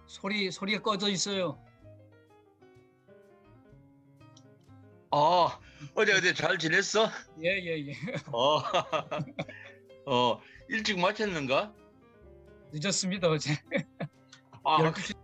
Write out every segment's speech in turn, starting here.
소리가 꺼져 있어요. 아, 어제 잘 지냈어? 예, 예, 예. 어, 일찍 마쳤는가? 늦었습니다, 어제. 아, 12시.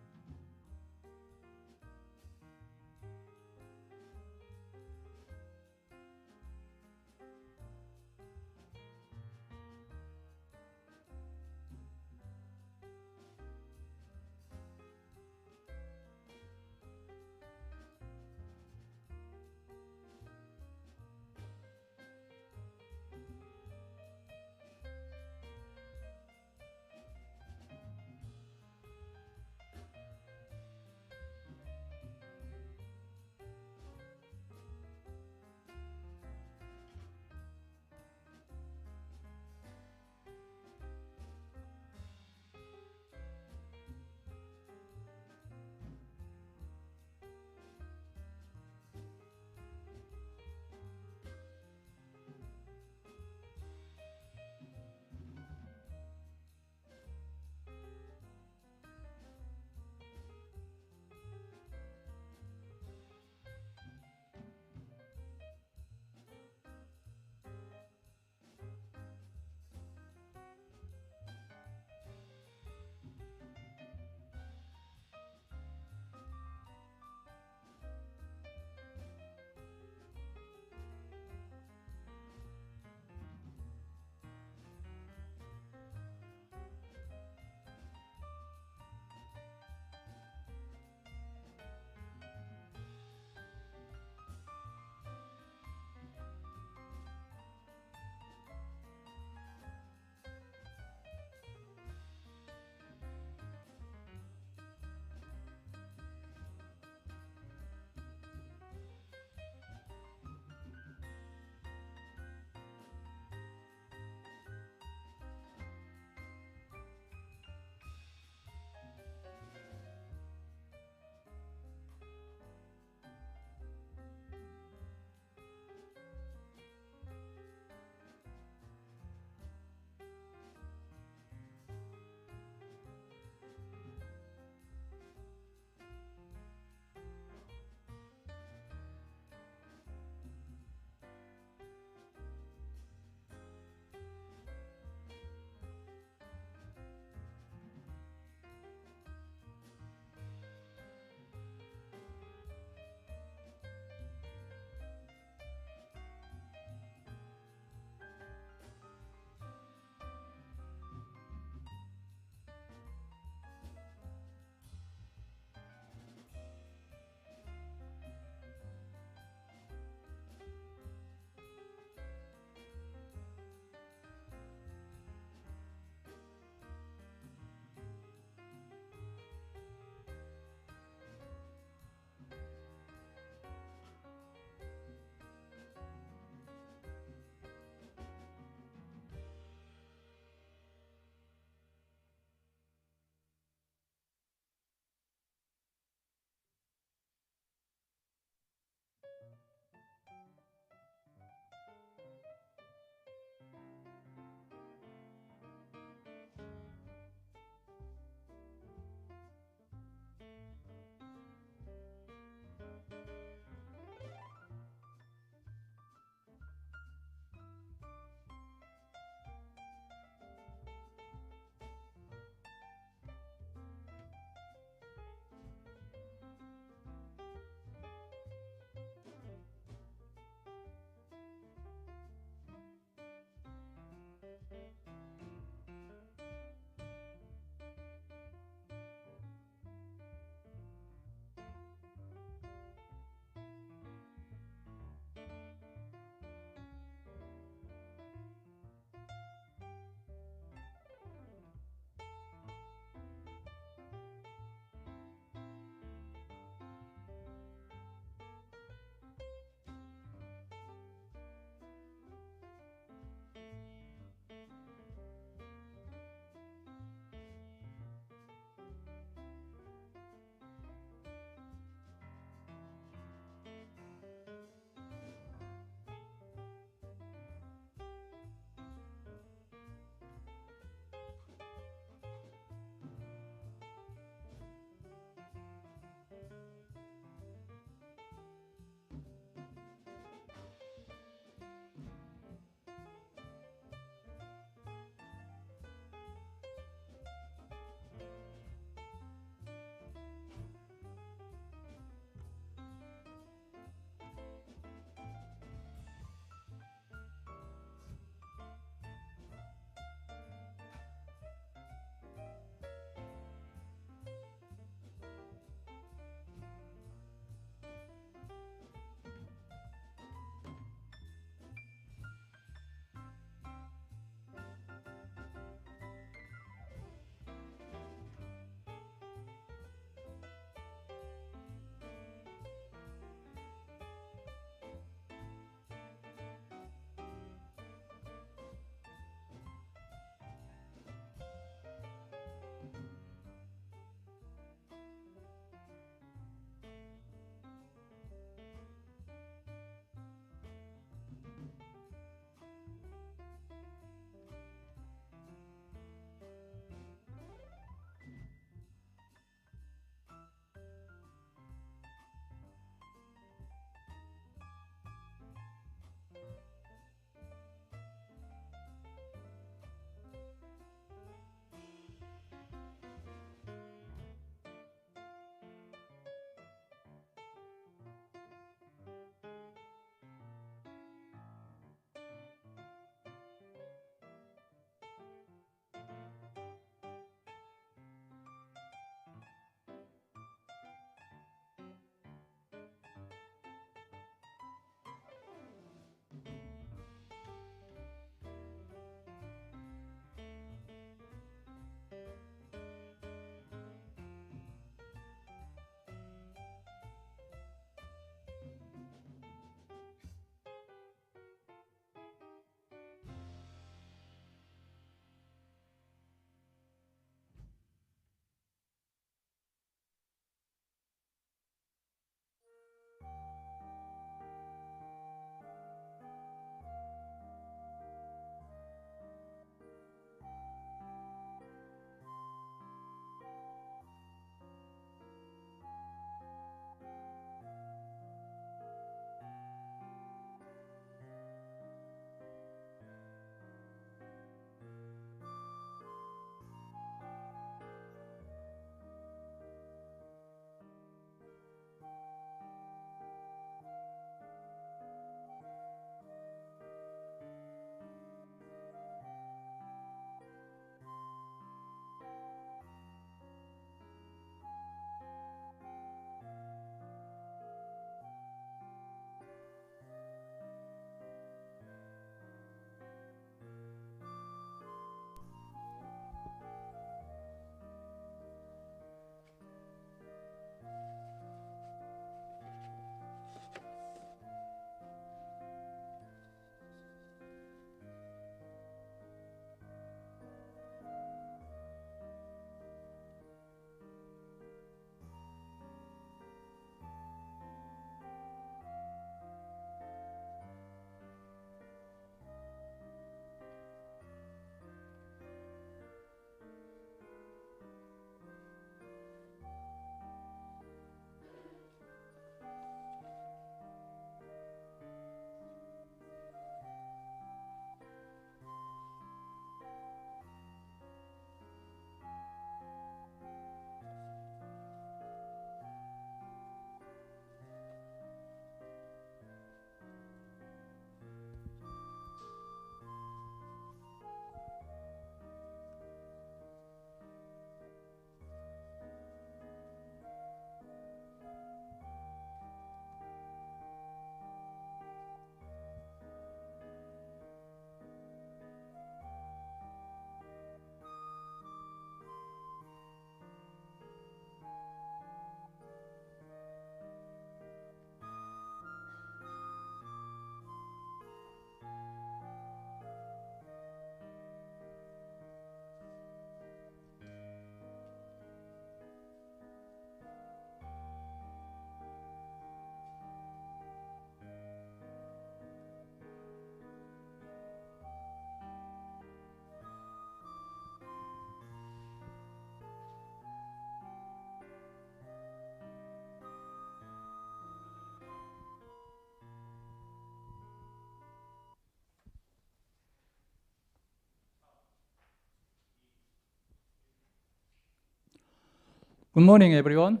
Good morning, everyone.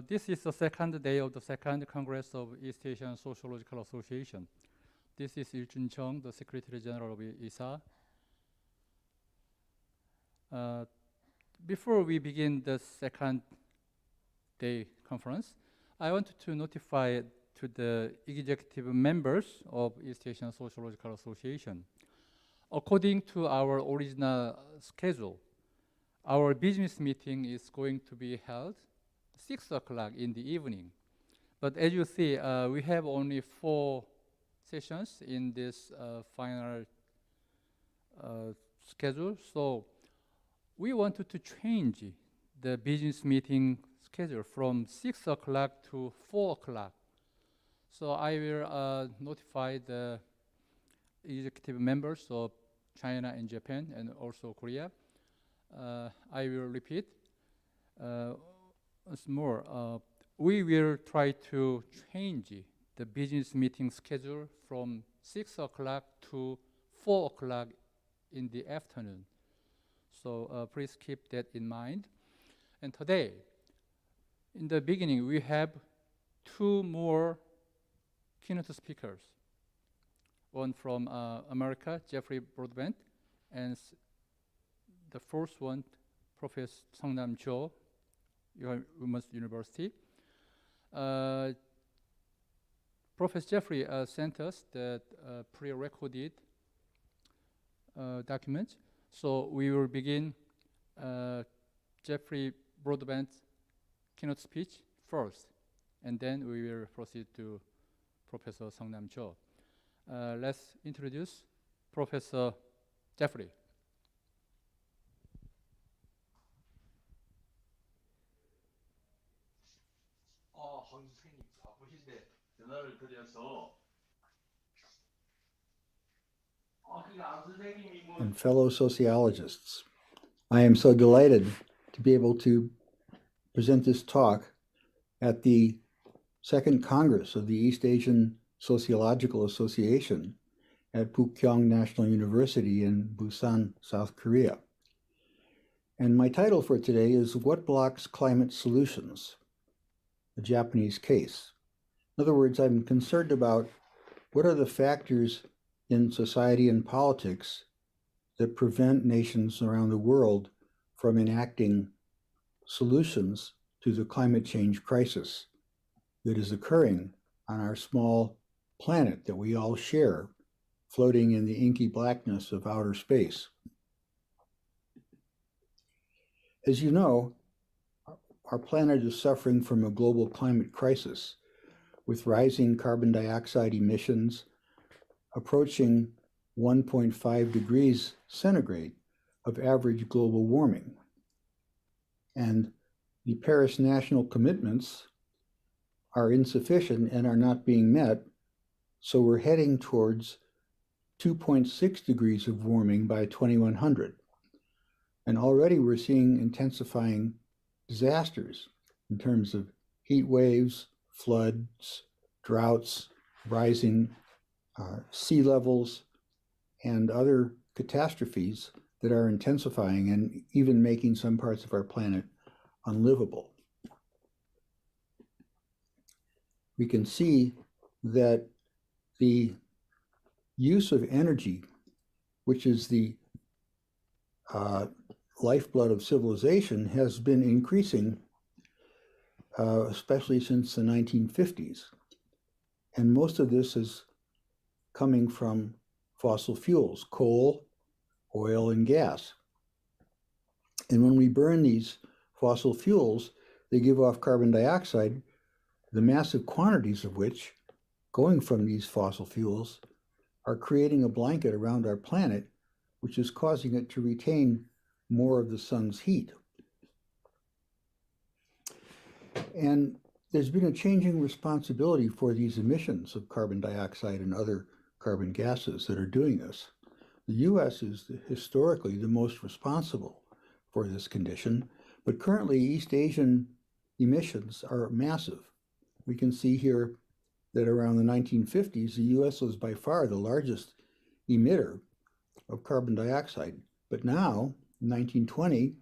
This is the second day of the second Congress of East Asian Sociological Association. This is Il-Jun Chung, the Secretary General of ISA. Before we begin the second day conference, I want to notify to the executive members of East Asian Sociological Association. According to our original schedule, our business meeting is going to be held 6 o'clock in the evening. But as you see, we have only 4 sessions in this final schedule. So we wanted to change the business meeting schedule from 6 o'clock to 4 o'clock. So I will notify the executive members of China and Japan and also Korea. I will repeat once more. We will try to change the business meeting schedule from 6 o'clock to 4 o'clock in the afternoon. So please keep that in mind. And today, in the beginning, we have 2 more keynote speakers. One from America, Jeffrey Broadbent, and the first one, Professor Seongnam Cho, Women's University. Professor Jeffrey sent us the pre-recorded document. So we will begin Jeffrey Broadbent's keynote speech first, and then we will proceed to Professor Seongnam Cho. Let's introduce Professor Jeffrey. 황 선생님 바쁘신데 전화를 드려서 안 선생님이 뭐 And fellow sociologists, I am so delighted to be able to present this talk at the Second Congress of the East Asian Sociological Association at Pukyong National University in Busan, South Korea. And my title for today is What Blocks Climate Solutions? The Japanese Case. In other words, I'm concerned about what are the factors in society and politics that prevent nations around the world from enacting solutions to the climate change crisis that is occurring on our small planet that we all share, floating in the inky blackness of outer space. As you know, our planet is suffering from a global climate crisis with rising carbon dioxide emissions approaching 1.5 degrees centigrade of average global warming. And the Paris national commitments are insufficient and are not being met, so we're heading towards 2.6 degrees of warming by 2100. And already we're seeing intensifying disasters in terms of heat waves, floods, droughts, rising sea levels, and other catastrophes that are intensifying and even making some parts of our planet unlivable. We can see that the use of energy, which is the lifeblood of civilization, has been increasing, especially since the 1950s. And most of this is coming from fossil fuels, coal, oil, and gas. And when we burn these fossil fuels, they give off carbon dioxide, the massive quantities of which, going from these fossil fuels, are creating a blanket around our planet, which is causing it to retain more of the sun's heat. And there's been a changing responsibility for these emissions of carbon dioxide and other carbon gases that are doing this. The US is historically the most responsible for this condition, but currently East Asian emissions are massive. We can see here that around the 1950s, the US was by far the largest emitter of carbon dioxide. But now, in 1920,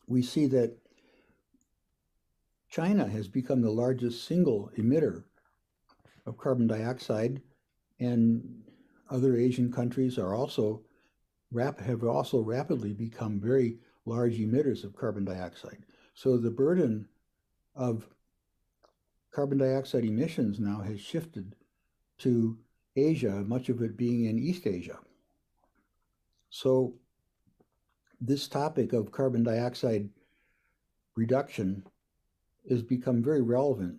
we see that China has become the largest single emitter of carbon dioxide, and other Asian countries are have also rapidly become very large emitters of carbon dioxide. So the burden of carbon dioxide emissions now has shifted to Asia, much of it being in East Asia. So this topic of carbon dioxide reduction has become very relevant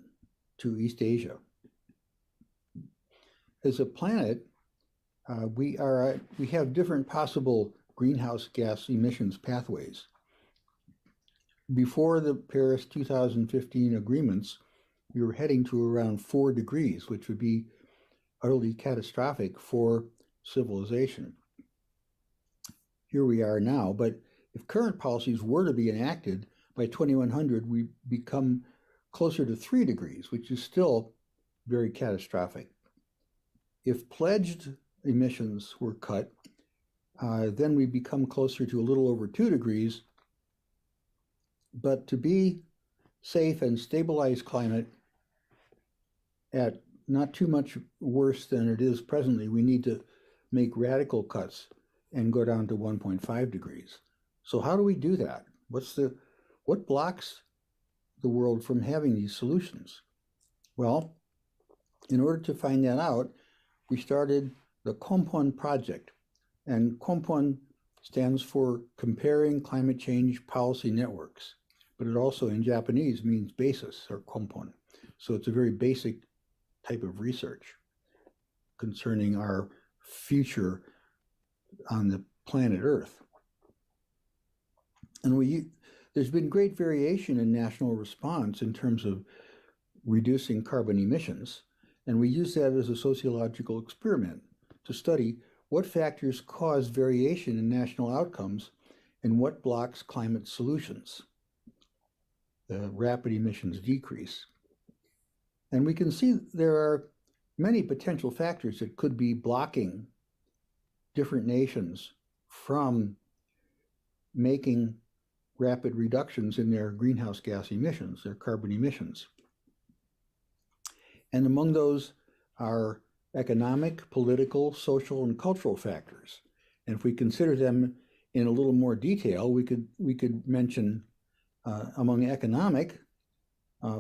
to East Asia. As a planet, we have different possible greenhouse gas emissions pathways. Before the Paris 2015 agreements, we were heading to around 4 degrees, which would be utterly catastrophic for civilization. Here we are now, but if current policies were to be enacted, by 2100, we become closer to 3 degrees, which is still very catastrophic. If pledged emissions were cut, then we become closer to a little over 2 degrees. But to be safe and stabilize climate at not too much worse than it is presently, we need to make radical cuts and go down to 1.5 degrees. So how do we do that? What blocks the world from having these solutions? Well, in order to find that out, we started the KOMPON project. And KOMPON stands for Comparing Climate Change Policy Networks, but it also in Japanese means basis, or KOMPON. So it's a very basic type of research concerning our future on the planet Earth. And there's been great variation in national response in terms of reducing carbon emissions, and we use that as a sociological experiment to study what factors cause variation in national outcomes and what blocks climate solutions, the rapid emissions decrease. And we can see there are many potential factors that could be blocking different nations from making rapid reductions in their greenhouse gas emissions, their carbon emissions. And among those are economic, political, social, and cultural factors. And if we consider them in a little more detail, we could mention among economic,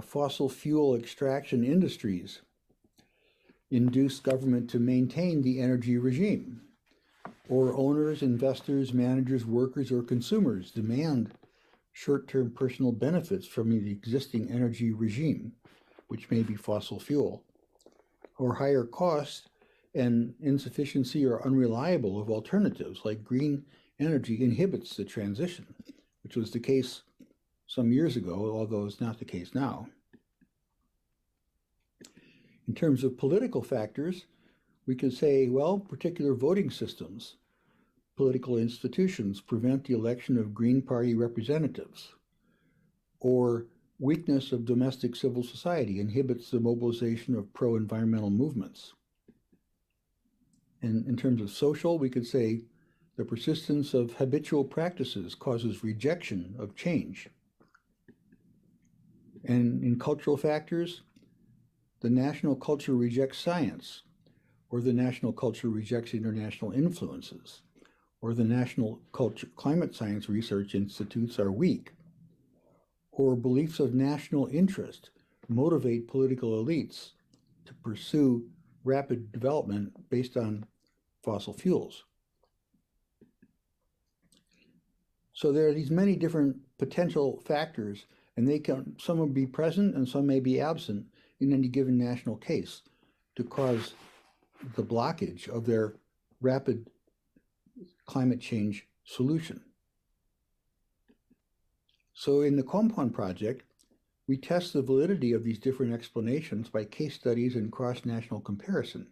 fossil fuel extraction industries induce government to maintain the energy regime, or owners, investors, managers, workers, or consumers demand short-term personal benefits from the existing energy regime, which may be fossil fuel, or higher cost and insufficiency or unreliable of alternatives like green energy inhibits the transition, which was the case some years ago, although it's not the case now. In terms of political factors, we could say, well, particular voting systems, political institutions prevent the election of Green Party representatives, or weakness of domestic civil society inhibits the mobilization of pro-environmental movements. And in terms of social, we could say the persistence of habitual practices causes rejection of change. And in cultural factors, the national culture rejects science, or the national culture rejects international influences, or the national culture climate science research institutes are weak, or beliefs of national interest motivate political elites to pursue rapid development based on fossil fuels. So there are these many different potential factors, and some will be present and some may be absent in any given national case to cause the blockage of their rapid climate change solution. So in the KOMPON project, we test the validity of these different explanations by case studies and cross-national comparison,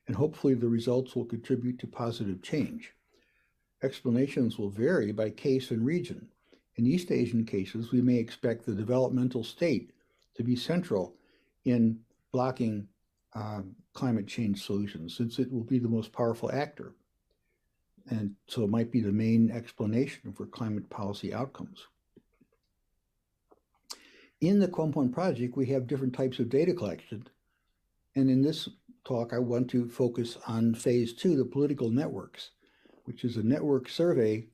and hopefully the results will contribute to positive change. Explanations will vary by case and region. In East Asian cases, we may expect the developmental state to be central in blocking climate change solutions, since it will be the most powerful actor. And so it might be the main explanation for climate policy outcomes. In the Compound project, we have different types of data collection. And in this talk, I want to focus on phase 2, the political networks, which is a network survey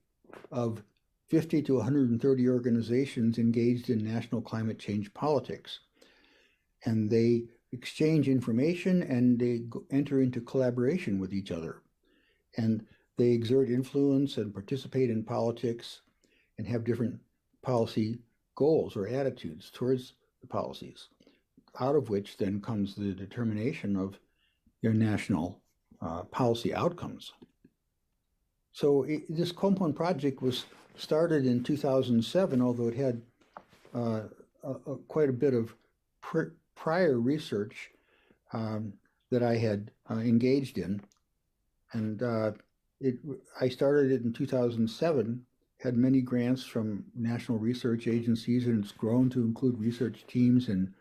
of 50 to 130 organizations engaged in national climate change politics. And they exchange information and they enter into collaboration with each other. And they exert influence and participate in politics and have different policy goals or attitudes towards the policies, out of which then comes the determination of their national policy outcomes. So this Compound project was started in 2007, although it had quite a bit of prior research that I had engaged in. And I started it in 2007, had many grants from national research agencies, and it's grown to include research teams in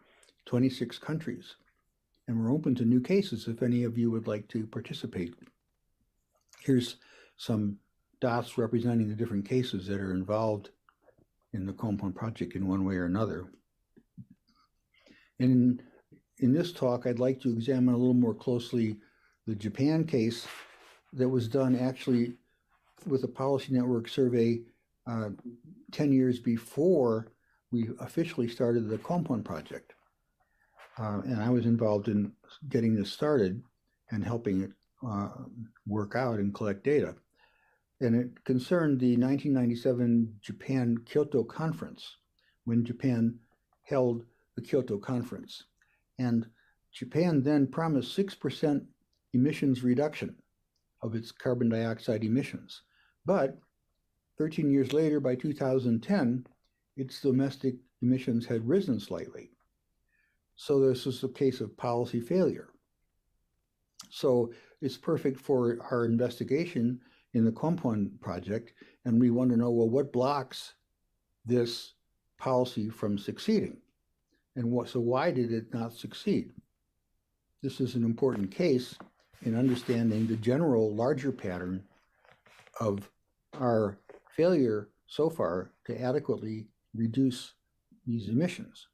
26 countries. And we're open to new cases if any of you would like to participate. Here's some dots representing the different cases that are involved in the Compound project in one way or another. And in this talk, I'd like to examine a little more closely the Japan case that was done actually with a policy network survey 10 years before we officially started the Compound project. And I was involved in getting this started and helping it work out and collect data. And it concerned the 1997 Japan Kyoto Conference, when Japan held the Kyoto Conference. And Japan then promised 6% emissions reduction of its carbon dioxide emissions. But 13 years later, by 2010, its domestic emissions had risen slightly. So this is a case of policy failure. So it's perfect for our investigation in the Compound project, and we want to know, well, what blocks this policy from succeeding? And so why did it not succeed? This is an important case in understanding the general larger pattern of our failure so far to adequately reduce these emissions.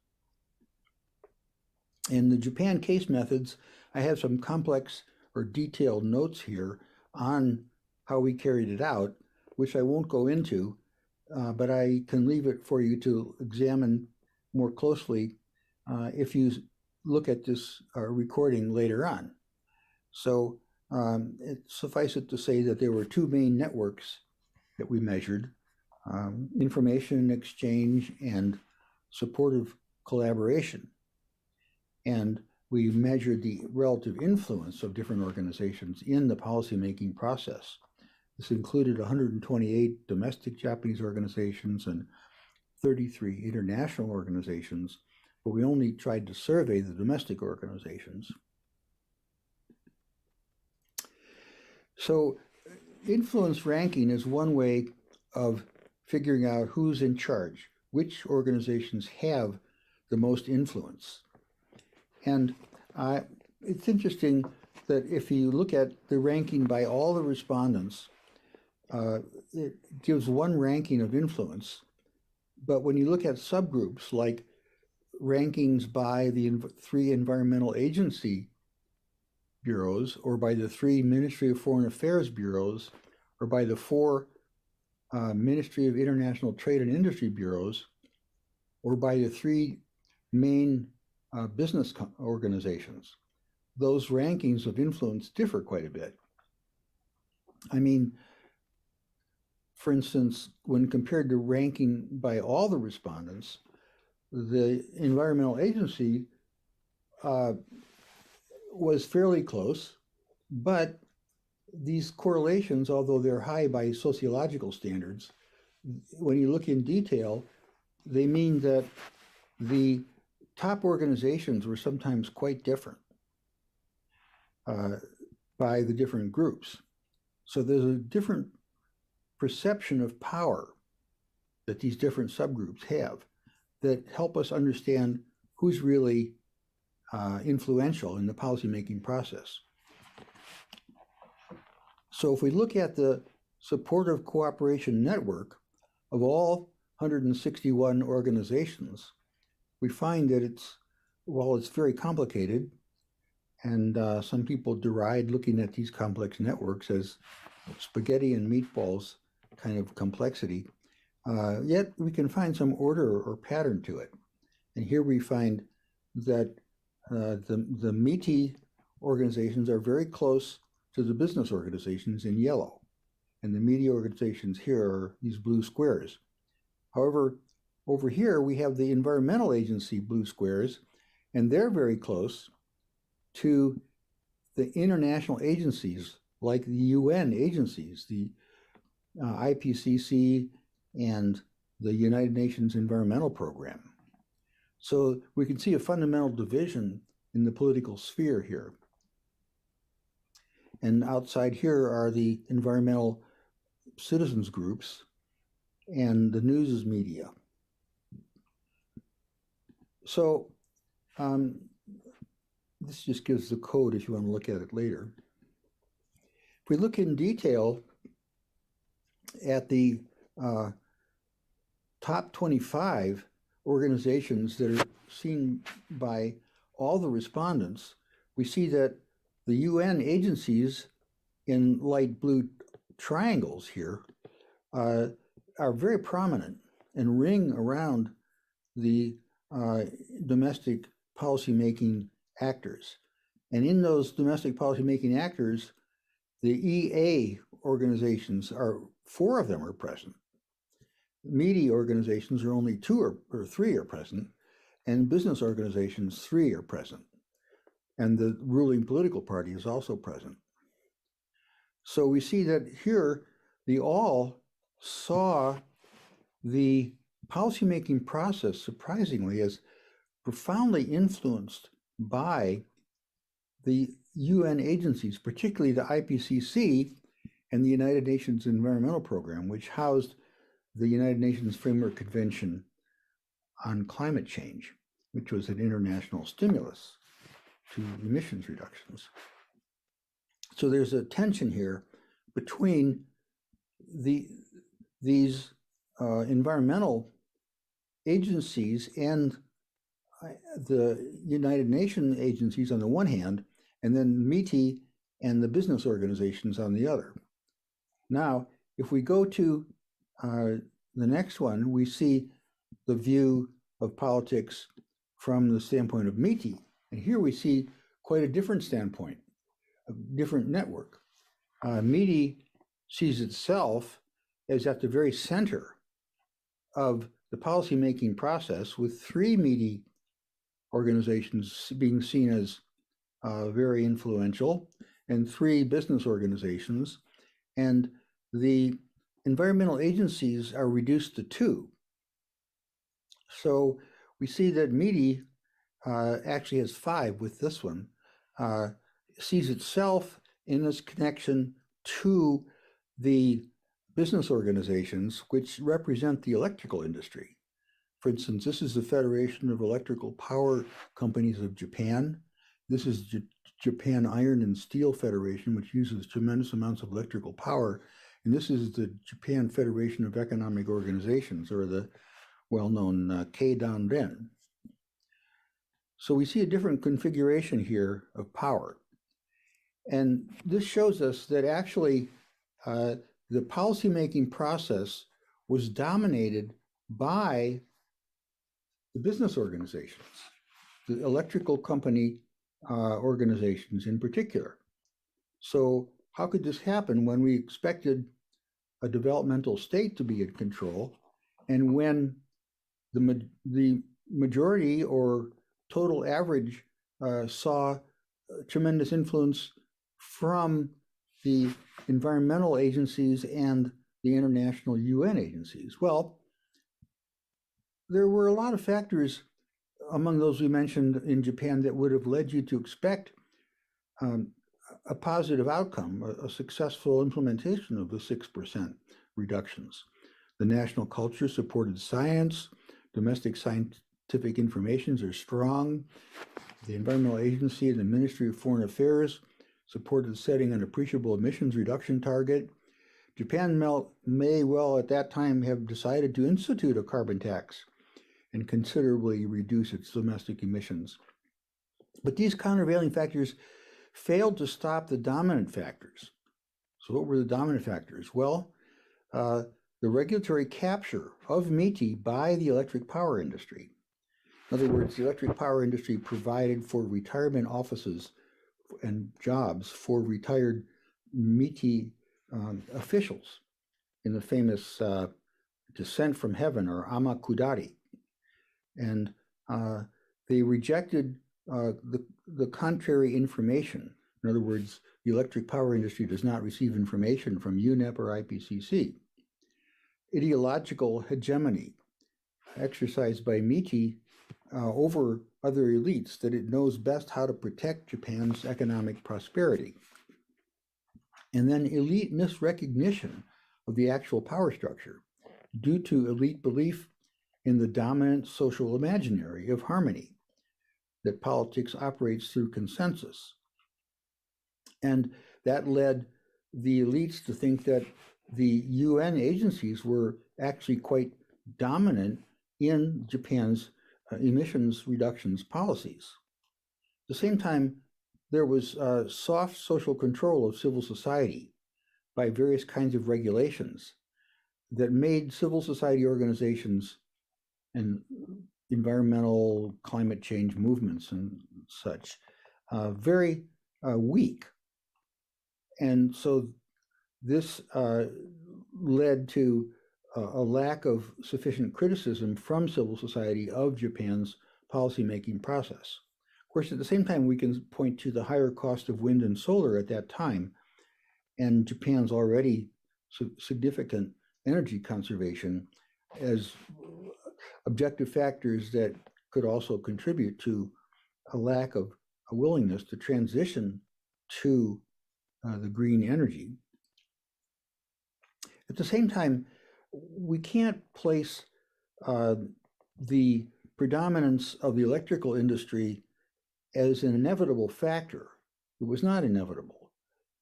In the Japan case methods, I have some complex or detailed notes here on how we carried it out, which I won't go into, but I can leave it for you to examine more closely if you look at this recording later on. So suffice it to say that there were two main networks that we measured, information exchange and supportive collaboration. And we measured the relative influence of different organizations in the policymaking process. This included 128 domestic Japanese organizations and 33 international organizations, but we only tried to survey the domestic organizations. So influence ranking is one way of figuring out who's in charge, which organizations have the most influence. And it's interesting that if you look at the ranking by all the respondents, it gives one ranking of influence. But when you look at subgroups like rankings by the 3 environmental agency bureaus, or by the 3 Ministry of Foreign Affairs bureaus, or by the 4 Ministry of International Trade and Industry bureaus, or by the 3 main business organizations, those rankings of influence differ quite a bit. I mean, for instance, when compared to ranking by all the respondents, the environmental agency was fairly close, but these correlations, although they're high by sociological standards, when you look in detail, they mean that the top organizations were sometimes quite different by the different groups. So there's a different perception of power that these different subgroups have that help us understand who's really influential in the policymaking process. So if we look at the supportive cooperation network of all 161 organizations, we find that while it's very complicated, and some people deride looking at these complex networks as spaghetti and meatballs kind of complexity, yet we can find some order or pattern to it. And here we find that the meaty organizations are very close to the business organizations in yellow. And the meaty organizations here are these blue squares. However, over here we have the environmental agency blue squares, and they're very close to the international agencies like the UN agencies, the IPCC and the United Nations Environmental Program. So we can see a fundamental division in the political sphere here. And outside here are the environmental citizens groups and the news media. So this just gives the code if you want to look at it later. If we look in detail at the top 25 organizations that are seen by all the respondents, we see that the UN agencies in light blue triangles here are very prominent and ring around the domestic policymaking actors. And in those domestic policymaking actors, the EA organizations are 4 of them are present. Media organizations are only 2 or 3 are present, and business organizations 3 are present. And the ruling political party is also present. So we see that here, they all saw the policymaking process, surprisingly, as profoundly influenced by the UN agencies, particularly the IPCC and the United Nations Environmental Program, which housed the United Nations Framework Convention on Climate Change, which was an international stimulus to emissions reductions. So there's a tension here between these environmental agencies and the United Nations agencies on the one hand, and then METI and the business organizations on the other. Now, if we go to the next one, we see the view of politics from the standpoint of METI. And here we see quite a different standpoint, a different network. METI sees itself as at the very center of the policymaking process, with 3 METI organizations being seen as very influential and 3 business organizations. And the environmental agencies are reduced to 2. So we see that METI actually has 5 with this one, sees itself in this connection to the business organizations which represent the electrical industry. For instance, this is the Federation of Electrical Power Companies of Japan. This is Japan Iron and Steel Federation, which uses tremendous amounts of electrical power. And this is the Japan Federation of Economic Organizations, or the well-known Keidanren. So we see a different configuration here of power. And this shows us that actually the policymaking process was dominated by the business organizations, the electrical company organizations in particular. So how could this happen when we expected a developmental state to be in control, and when the majority or total average saw tremendous influence from the environmental agencies and the international UN agencies? Well, there were a lot of factors among those we mentioned in Japan that would have led you to expect a positive outcome, a successful implementation of the 6% reductions. The national culture supported science, domestic scientific informations are strong, the Environmental Agency and the Ministry of Foreign Affairs supported setting an appreciable emissions reduction target. Japan may well at that time have decided to institute a carbon tax and considerably reduce its domestic emissions. But these countervailing factors failed to stop the dominant factors. So what were the dominant factors? Well, the regulatory capture of MITI by the electric power industry. In other words, the electric power industry provided for retirement offices and jobs for retired MITI officials in the famous Descent from Heaven, or Amakudari. And they rejected the contrary information. In other words, the electric power industry does not receive information from UNEP or IPCC. Ideological hegemony exercised by MITI over other elites, that it knows best how to protect Japan's economic prosperity. And then elite misrecognition of the actual power structure due to elite belief in the dominant social imaginary of harmony, that politics operates through consensus. And that led the elites to think that the UN agencies were actually quite dominant in Japan's emissions reductions policies. At the same time, there was soft social control of civil society by various kinds of regulations that made civil society organizations and environmental climate change movements and such very weak. And so this led to a lack of sufficient criticism from civil society of Japan's policymaking process. Of course, at the same time, we can point to the higher cost of wind and solar at that time, and Japan's already significant energy conservation as objective factors that could also contribute to a lack of a willingness to transition to the green energy. At the same time, we can't place the predominance of the electrical industry as an inevitable factor. It was not inevitable.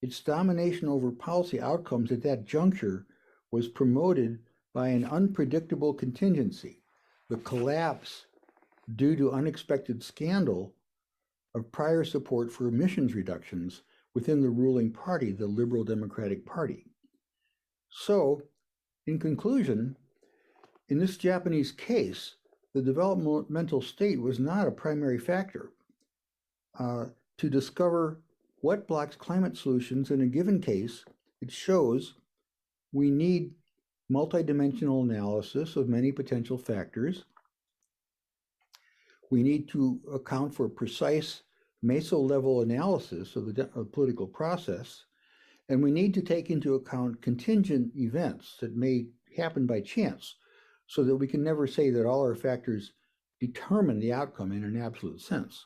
Its domination over policy outcomes at that juncture was promoted by an unpredictable contingency, the collapse due to unexpected scandal of prior support for emissions reductions within the ruling party, the Liberal Democratic Party. So, in conclusion, in this Japanese case, the developmental state was not a primary factor. To discover what blocks climate solutions in a given case, it shows we need multidimensional analysis of many potential factors. We need to account for precise meso-level analysis of the political process, and we need to take into account contingent events that may happen by chance, so that we can never say that all our factors determine the outcome in an absolute sense.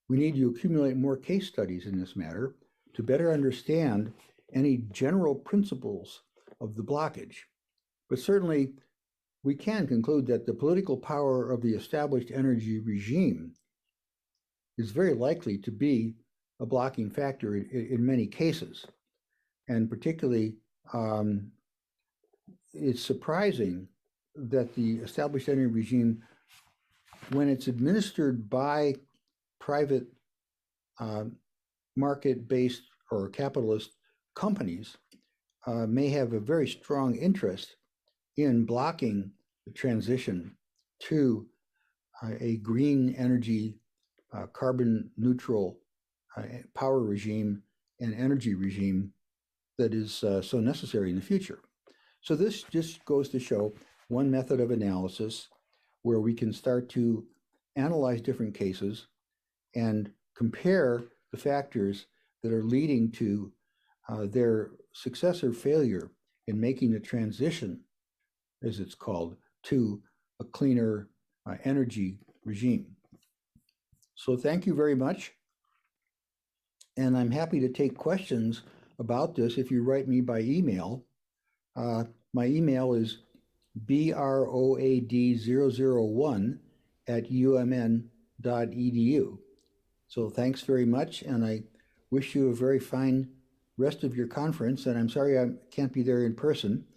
We need to accumulate more case studies in this matter to better understand any general principles of the blockage. But certainly, we can conclude that the political power of the established energy regime is very likely to be a blocking factor in many cases. And particularly, it's surprising that the established energy regime, when it's administered by private market-based or capitalist companies, may have a very strong interest in blocking the transition to a green energy, carbon neutral power regime and energy regime that is so necessary in the future. So this just goes to show one method of analysis where we can start to analyze different cases and compare the factors that are leading to their success or failure in making the transition, as it's called, to a cleaner energy regime. So thank you very much. And I'm happy to take questions about this if you write me by email. My email is broad001@umn.edu. So thanks very much, and I wish you a very fine rest of your conference. And I'm sorry I can't be there in person,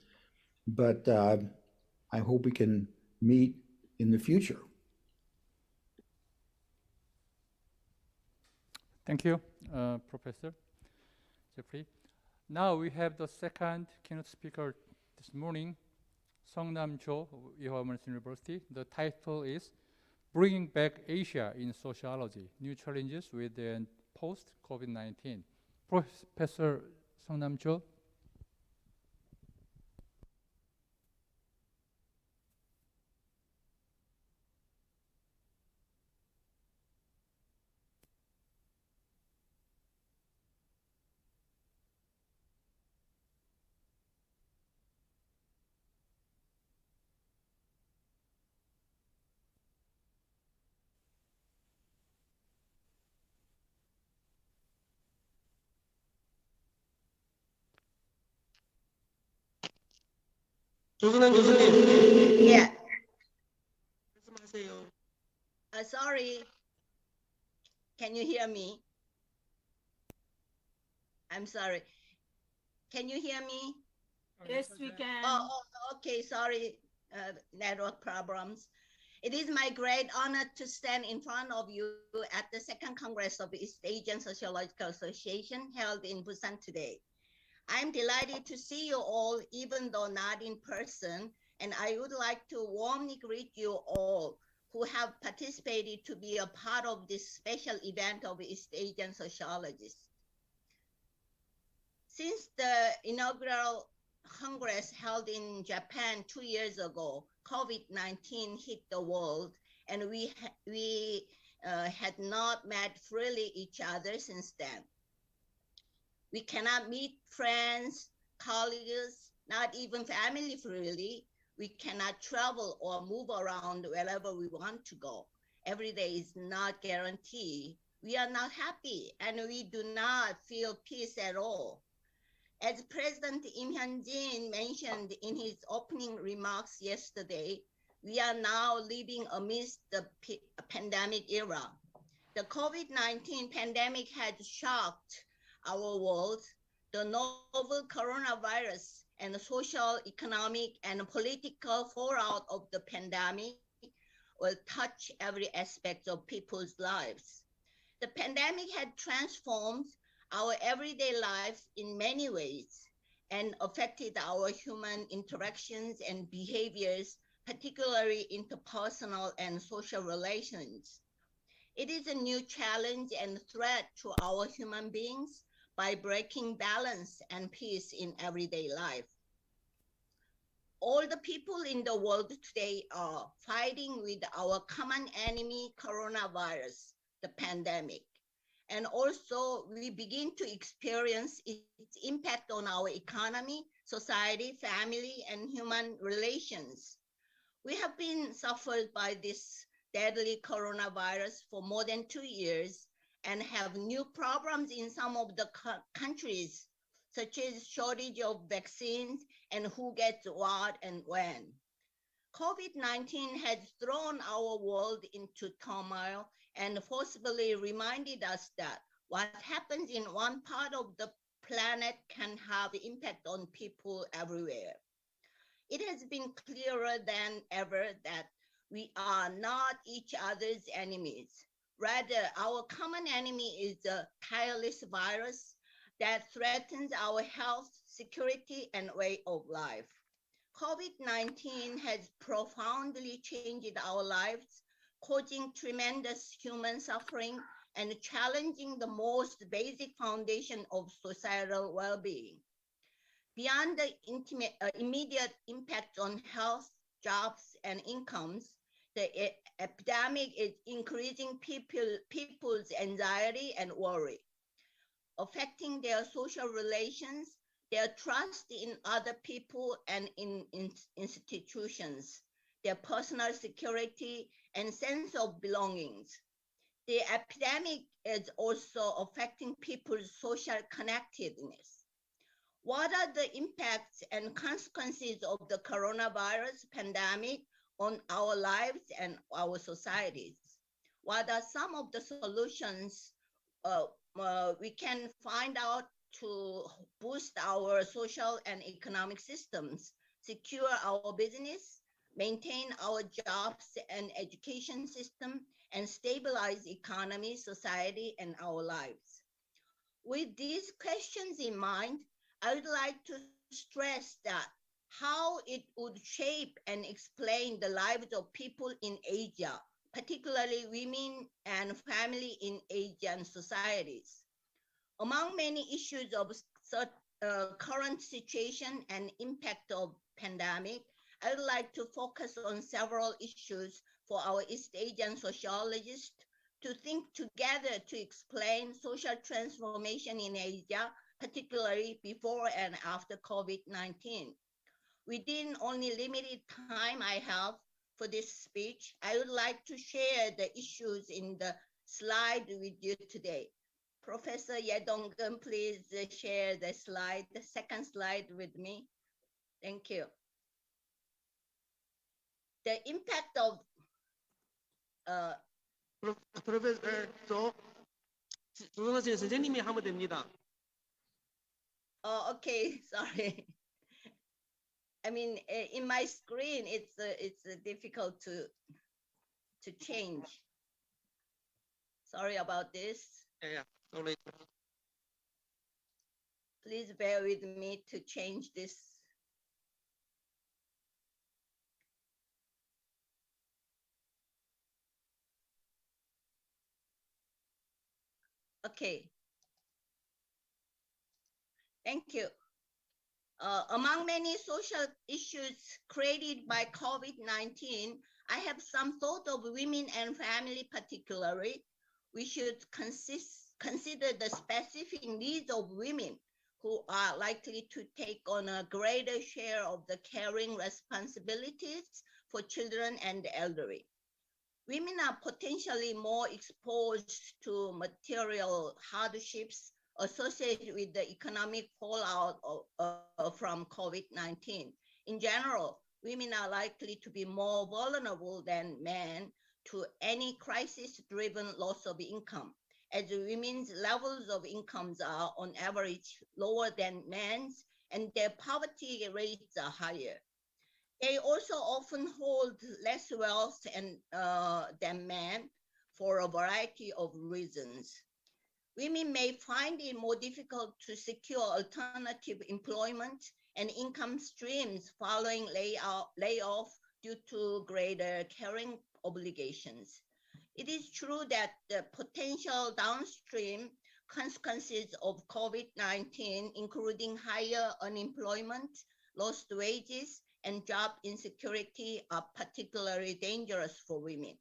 but I hope we can meet in the future. Thank you, Professor Jeffrey. Now we have the second keynote speaker this morning, Seongnam Cho of Ewha University. The title is Bringing Back Asia in Sociology, New Challenges with and Post-COVID-19. Professor Seongnam Cho. 조승남 교수님, Yeah, 말씀하세요. sorry. Can you hear me? I'm sorry. Can you hear me? Yes, we can. Oh, okay. Sorry, network problems. It is my great honor to stand in front of you at the Second Congress of East Asian Sociological Association held in Busan today. I'm delighted to see you all, even though not in person, and I would like to warmly greet you all who have participated to be a part of this special event of East Asian sociologists. Since the inaugural Congress held in Japan 2 years ago, COVID-19 hit the world, and we had not met freely each other since then. We cannot meet friends, colleagues, not even family freely. We cannot travel or move around wherever we want to go. Every day is not guaranteed. We are not happy, and we do not feel peace at all. As President Im Hyun-jin mentioned in his opening remarks yesterday, we are now living amidst the pandemic era. The COVID-19 pandemic had shocked our world. The novel coronavirus and the social, economic, and political fallout of the pandemic will touch every aspect of people's lives. The pandemic had transformed our everyday lives in many ways and affected our human interactions and behaviors, particularly interpersonal and social relations. It is a new challenge and threat to our human beings by breaking balance and peace in everyday life. All the people in the world today are fighting with our common enemy, coronavirus, the pandemic. And also we begin to experience its impact on our economy, society, family, and human relations. We have been suffered by this deadly coronavirus for more than 2 years and have new problems in some of the countries, such as shortage of vaccines and who gets what and when. COVID-19 has thrown our world into turmoil and forcibly reminded us that what happens in one part of the planet can have impact on people everywhere. It has been clearer than ever that we are not each other's enemies. Rather, our common enemy is a tireless virus that threatens our health, security, and way of life. COVID-19 has profoundly changed our lives, causing tremendous human suffering and challenging the most basic foundation of societal well-being. Beyond the immediate impact on health, jobs, and incomes, the epidemic is increasing people's anxiety and worry, affecting their social relations, their trust in other people and in institutions, their personal security and sense of belongings. The epidemic is also affecting people's social connectedness. What are the impacts and consequences of the coronavirus pandemic on our lives and our societies? What are some of the solutions we can find out to boost our social and economic systems, secure our business, maintain our jobs and education system, and stabilize economy, society, and our lives. With these questions in mind, I would like to stress that how it would shape and explain the lives of people in Asia, particularly women and family in Asian societies. Among many issues of current situation and impact of pandemic, I would like to focus on several issues for our East Asian sociologists to think together to explain social transformation in Asia, particularly before and after COVID-19. Within only limited time I have for this speech, I would like to share the issues in the slide with you today. Professor Yedonggen, please share the slide, the second slide with me. Thank you. The impact of uh, 프로페서 조성하시는 선생님이 하면 됩니다. oh, okay, sorry. I mean, in my screen, it's difficult to change. Sorry about this. 예, sorry. Please bear with me to change this. Okay. Thank you. Among many social issues created by COVID-19, I have some thought of women and family particularly. We should consider the specific needs of women who are likely to take on a greater share of the caring responsibilities for children and the elderly. Women are potentially more exposed to material hardships associated with the economic fallout from COVID-19. In general, women are likely to be more vulnerable than men to any crisis-driven loss of income, as women's levels of incomes are on average lower than men's, and their poverty rates are higher. They also often hold less wealth than men for a variety of reasons. Women may find it more difficult to secure alternative employment and income streams following layoff due to greater caring obligations. It is true that the potential downstream consequences of COVID-19, including higher unemployment, lost wages, and job insecurity, are particularly dangerous for women.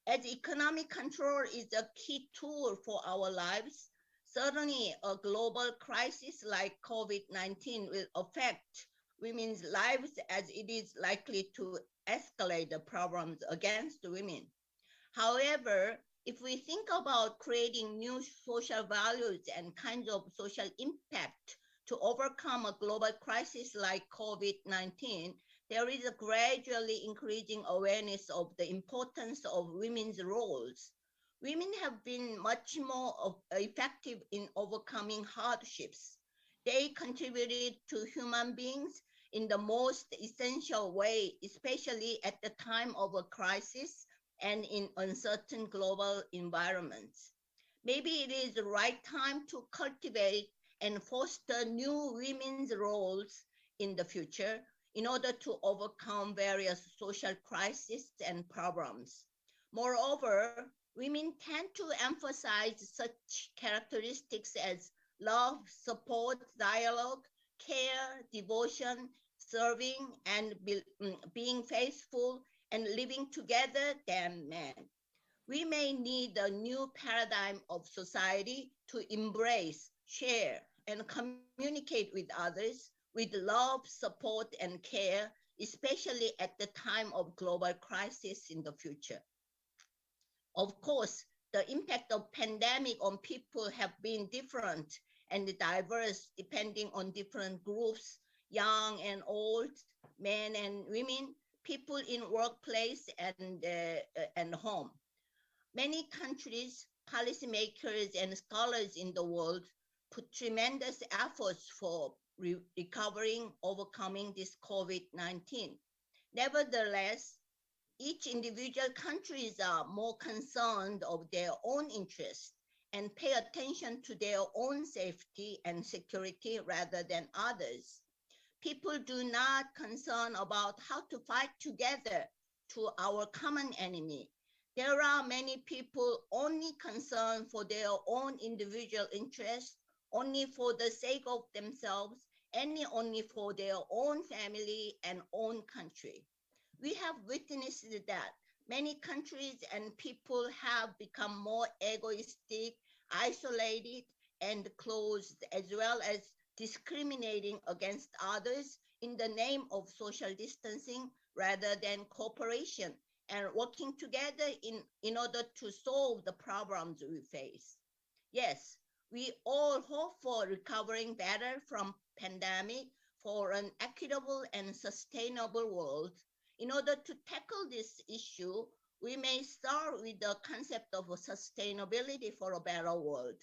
As economic control is a key tool for our lives, certainly a global crisis like COVID-19 will affect women's lives as it is likely to escalate the problems against women. However, if we think about creating new social values and kinds of social impact to overcome a global crisis like COVID-19, there is a gradually increasing awareness of the importance of women's roles. Women have been much more effective in overcoming hardships. They contributed to human beings in the most essential way, especially at the time of a crisis and in uncertain global environments. Maybe it is the right time to cultivate and foster new women's roles in the future in order to overcome various social crises and problems. Moreover, women tend to emphasize such characteristics as love, support, dialogue, care, devotion, serving, and being faithful and living together than men. We may need a new paradigm of society to embrace, share, and communicate with others with love, support, and care, especially at the time of global crisis in the future. Of course, the impact of pandemic on people have been different and diverse depending on different groups, young and old, men and women, people in workplace and home. Many countries, policymakers, and scholars in the world put tremendous efforts for recovering, overcoming this COVID-19. Nevertheless, each individual countries are more concerned of their own interests and pay attention to their own safety and security rather than others. People do not concern about how to fight together to our common enemy. There are many people only concerned for their own individual interests, only for the sake of themselves, and only for their own family and own country. We have witnessed that many countries and people have become more egoistic, isolated, and closed, as well as discriminating against others in the name of social distancing rather than cooperation and working together in order to solve the problems we face. Yes, we all hope for recovering better from pandemic for an equitable and sustainable world. In order to tackle this issue, we may start with the concept of sustainability for a better world.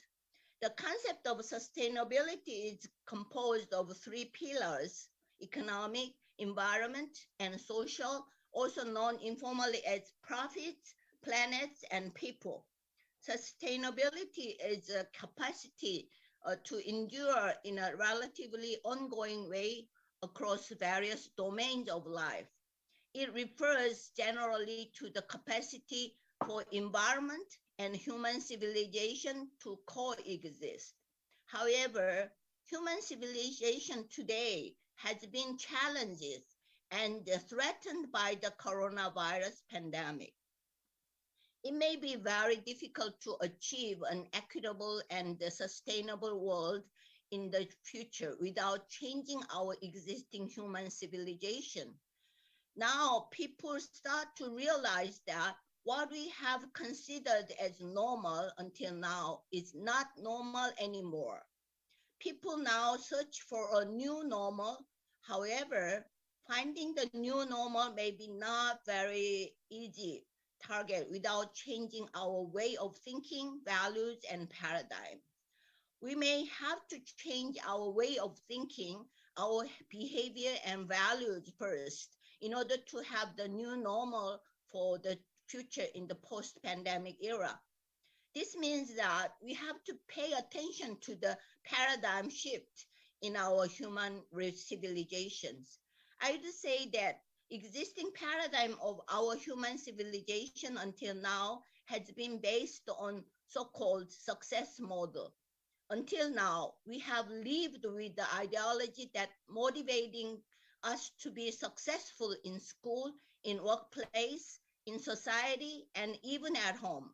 The concept of sustainability is composed of three pillars: economic, environment, and social, also known informally as profits, planets, and people. Sustainability is a capacity to endure in a relatively ongoing way across various domains of life. It refers generally to the capacity for environment and human civilization to coexist. However, human civilization today has been challenged and threatened by the coronavirus pandemic. It may be very difficult to achieve an equitable and sustainable world in the future without changing our existing human civilization. Now people start to realize that what we have considered as normal until now is not normal anymore. People now search for a new normal. However, finding the new normal may be not very easy target without changing our way of thinking, values, and paradigm. We may have to change our way of thinking, our behavior and values first in order to have the new normal for the future in the post-pandemic era. This means that we have to pay attention to the paradigm shift in our human civilizations. I would say that existing paradigm of our human civilization until now has been based on so-called success model. Until now, we have lived with the ideology that motivating us to be successful in school, in workplace, in society, and even at home.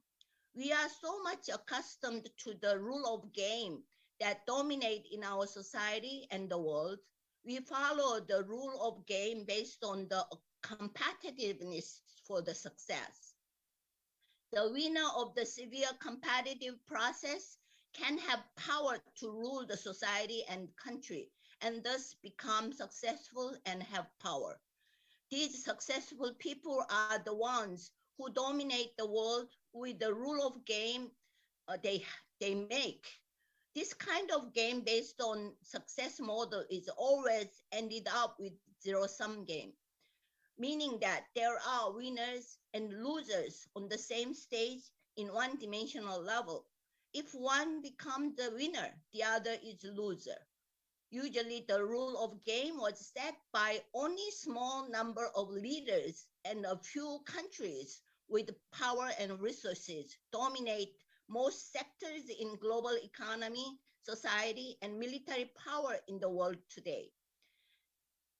We are so much accustomed to the rule of game that dominate in our society and the world. We follow the rule of game based on the competitiveness for the success. The winner of the severe competitive process can have power to rule the society and country and thus become successful and have power. These successful people are the ones who dominate the world with the rule of game uh, they, they make. This kind of game based on success model is always ended up with zero-sum game, meaning that there are winners and losers on the same stage in one-dimensional level. If one becomes the winner, the other is loser. Usually the rule of game was set by only small number of leaders and a few countries with power and resources dominate most sectors in global economy, society, and military power in the world today.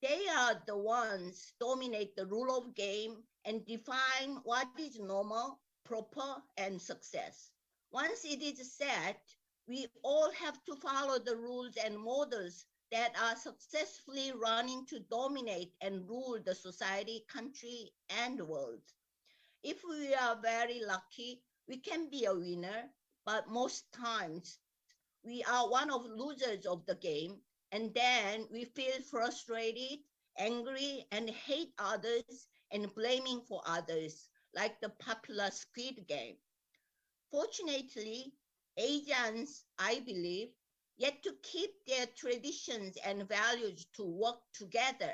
They are the ones dominate the rule of game and define what is normal, proper, and success. Once it is set, we all have to follow the rules and models that are successfully running to dominate and rule the society, country, and the world. If we are very lucky, we can be a winner, but most times we are one of losers of the game, and then we feel frustrated, angry, and hate others and blaming for others, like the popular Squid Game. Fortunately, Asians, I believe, yet to keep their traditions and values to work together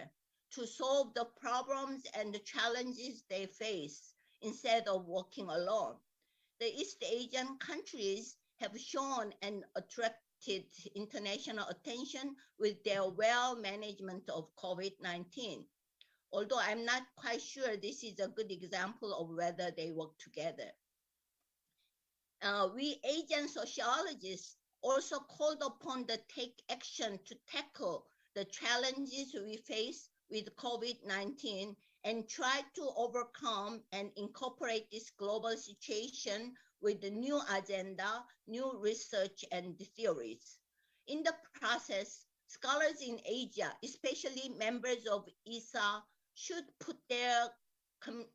to solve the problems and the challenges they face instead of working alone. The East Asian countries have shown and attracted international attention with their well management of COVID-19. Although I'm not quite sure this is a good example of whether they work together. We Asian sociologists also called upon to take action to tackle the challenges we face with COVID-19 and try to overcome and incorporate this global situation with the new agenda, new research and theories. In the process, scholars in Asia, especially members of ESA, should put their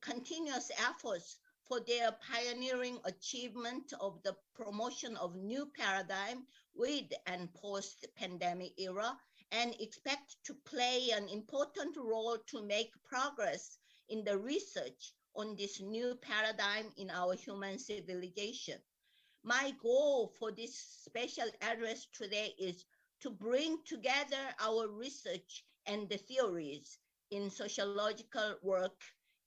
continuous efforts for their pioneering achievement of the promotion of new paradigm with and post-pandemic era, and expect to play an important role to make progress in the research on this new paradigm in our human civilization. My goal for this special address today is to bring together our research and the theories in sociological work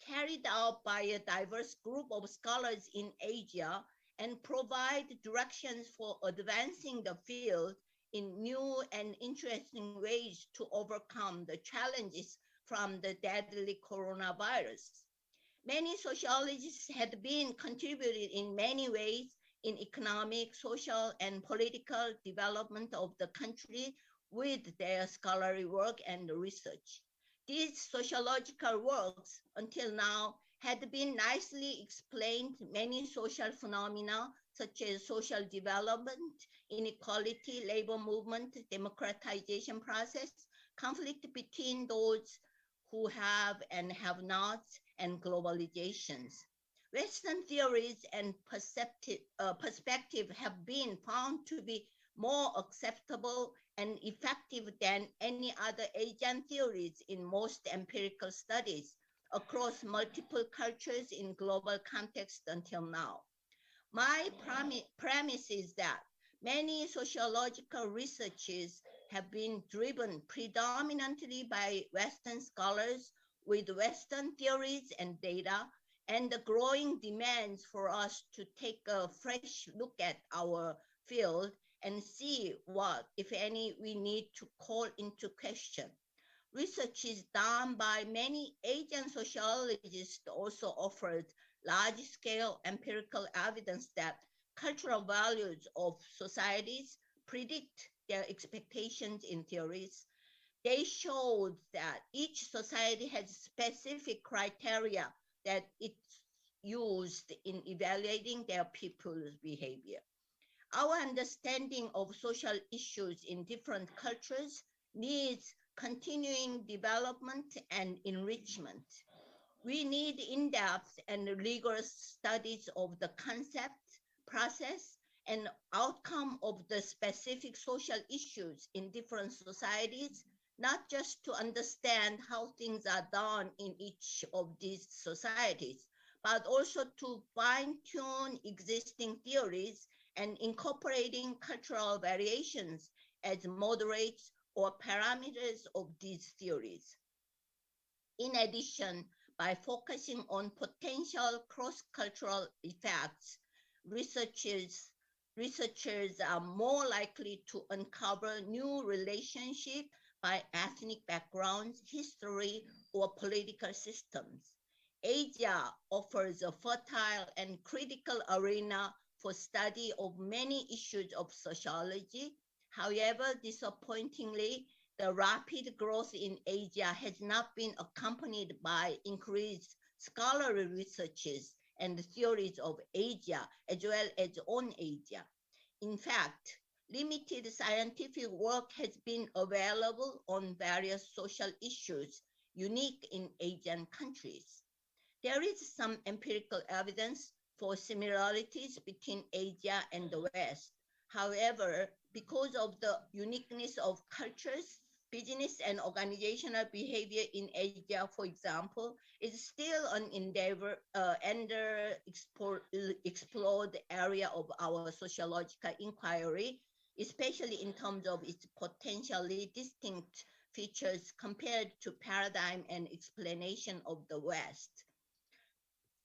carried out by a diverse group of scholars in Asia and provide directions for advancing the field in new and interesting ways to overcome the challenges from the deadly coronavirus. Many sociologists had been contributed in many ways in economic, social, and political development of the country with their scholarly work and research. These sociological works, until now, had been nicely explained many social phenomena such as social development, inequality, labor movement, democratization process, conflict between those who have and have nots, and globalizations. Western theories and perspective have been found to be more acceptable and effective than any other Asian theories in most empirical studies across multiple cultures in global context until now. My premise is that many sociological researches have been driven predominantly by Western scholars with Western theories and data, and the growing demands for us to take a fresh look at our field and see what, if any, we need to call into question. Research is done by many Asian sociologists also offered large-scale empirical evidence that cultural values of societies predict their expectations in theories. They showed that each society has specific criteria that it's used in evaluating their people's behavior. Our understanding of social issues in different cultures needs continuing development and enrichment. We need in-depth and rigorous studies of the concept, process, and outcome of the specific social issues in different societies, not just to understand how things are done in each of these societies, but also to fine-tune existing theories and incorporating cultural variations as moderates or parameters of these theories. In addition, by focusing on potential cross-cultural effects, researchers are more likely to uncover new relationships by ethnic backgrounds, history, or political systems. Asia offers a fertile and critical arena for study of many issues of sociology. However, disappointingly, the rapid growth in Asia has not been accompanied by increased scholarly researches and theories of Asia as well as on Asia. In fact, limited scientific work has been available on various social issues unique in Asian countries. There is some empirical evidence for similarities between Asia and the West. However, because of the uniqueness of cultures, business and organizational behavior in Asia, for example, is still an explored area of our sociological inquiry, especially in terms of its potentially distinct features compared to paradigm and explanation of the West.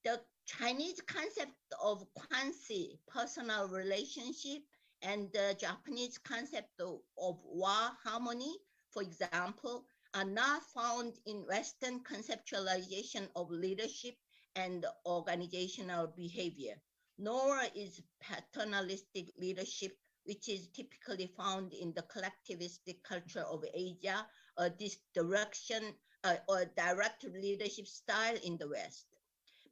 The Chinese concept of quanxi, personal relationship, and the Japanese concept of wa, harmony, for example, are not found in Western conceptualization of leadership and organizational behavior, nor is paternalistic leadership, which is typically found in the collectivistic culture of Asia, this direction or direct leadership style in the West.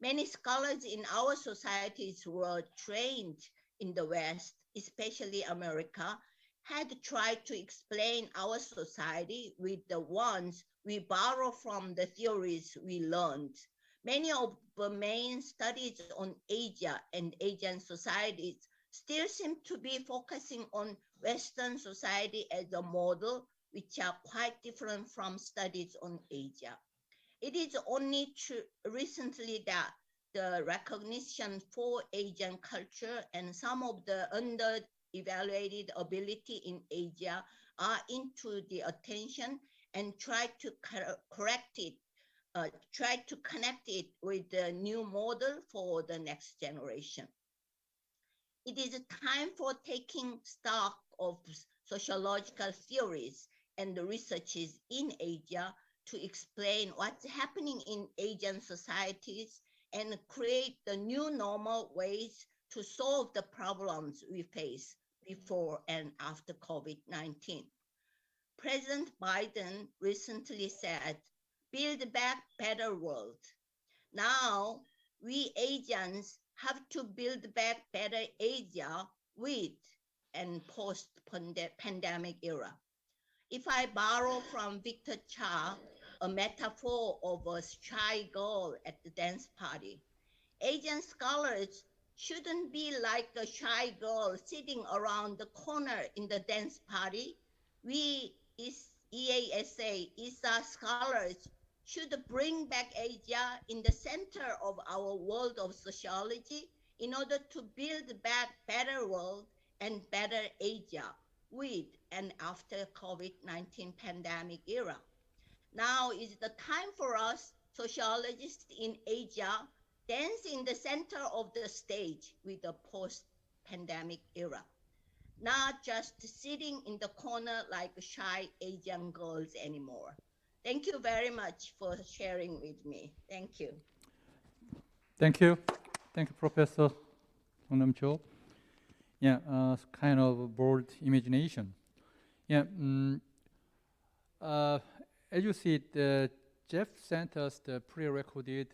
Many scholars in our societies were trained in the West, especially America, had tried to explain our society with the ones we borrow from the theories we learned. Many of the main studies on Asia and Asian societies still seem to be focusing on Western society as a model, which are quite different from studies on Asia. It is only recently that the recognition for Asian culture and some of the under-evaluated ability in Asia are into the attention and try to correct it, try to connect it with the new model for the next generation. It is time for taking stock of sociological theories and the researches in Asia to explain what's happening in Asian societies and create the new normal ways to solve the problems we face before and after COVID-19. President Biden recently said, "Build back better world." Now, we Asians have to build back better Asia with and post-pandemic era. If I borrow from Victor Cha, a metaphor of a shy girl at the dance party, Asian scholars shouldn't be like a shy girl sitting around the corner in the dance party. We ESA scholars should bring back Asia in the center of our world of sociology in order to build back better world and better Asia with and after COVID-19 pandemic era. Now is the time for us, sociologists in Asia, dance in the center of the stage with the post-pandemic era, not just sitting in the corner like shy Asian girls anymore. Thank you very much for sharing with me. Thank you. Thank you. Thank you, Professor Nam Cho. Yeah, kind of bold imagination. Yeah. As you see, Jeff sent us the pre-recorded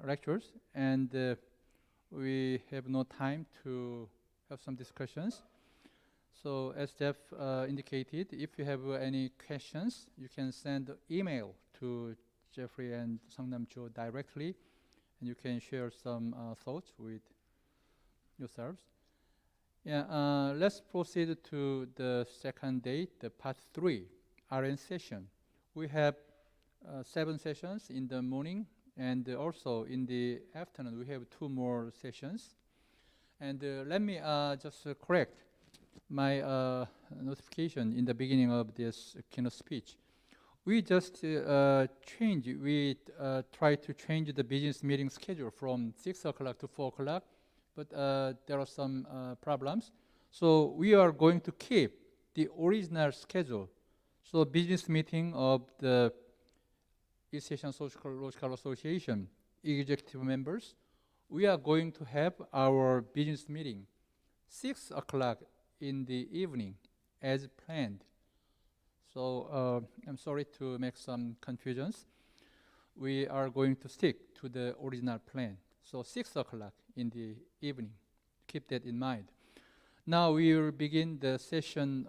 lectures, and we have no time to have some discussions. So as Jeff indicated, if you have any questions, you can send email to Jeffrey and Sang-Nam Cho directly, and you can share some thoughts with yourselves. Yeah, let's proceed to the second day, the part 3, RN session. We have 7 sessions in the morning, and also in the afternoon we have 2 more sessions. And let me just correct my notification in the beginning of this keynote speech. We just we try to change the business meeting schedule from 6 o'clock to 4 o'clock, but there are some problems. So we are going to keep the original schedule. So business meeting of the East Asian Sociological Association executive members, we are going to have our business meeting 6 o'clock in the evening as planned. So I'm sorry to make some confusions. We are going to stick to the original plan. So 6 o'clock in the evening. Keep that in mind. Now we will begin the session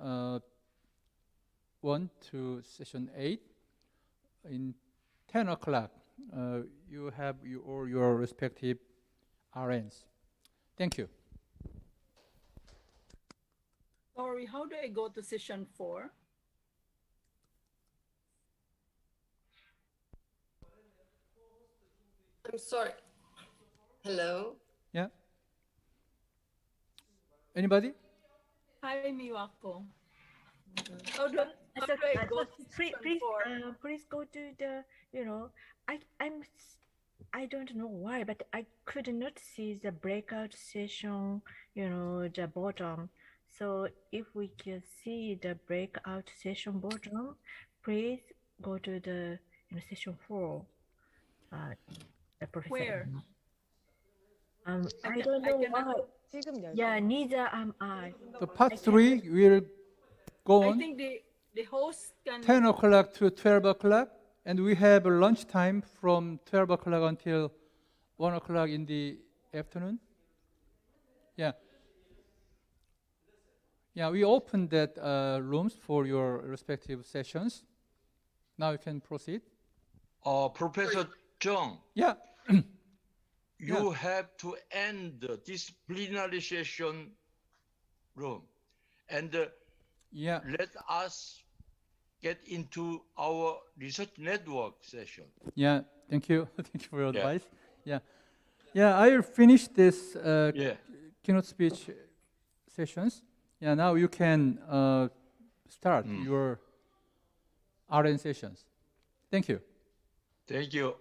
1 to session 8. In 10 o'clock, you have all your respective RNs. Thank you. Sorry, how do I go to session 4? I'm sorry. Hello? Yeah? Anybody? Hi, Miwako. How do I go to please, session 4? please go to the, I don't know why, but I could not see the breakout session, the bottom. So if we can see the breakout session bottom, please go to the session 4. The professor. Where? I don't know cannot- why. Yeah, neither am I. The part 3 will go I on think the host can 10 o'clock to 12 o'clock, and we have a lunch time from 12 o'clock until 1 o'clock in the afternoon. Yeah. Yeah, we opened that rooms for your respective sessions. Now you can proceed. Professor Chung, Yeah. you have to end the disciplinary session room and Yeah. let us get into our research network session. Yeah. Thank you. Thank you for your Yeah. advice. Yeah. Yeah, I will finish this Yeah. keynote speech sessions. Yeah, now you can start your RN sessions. Thank you. Thank you.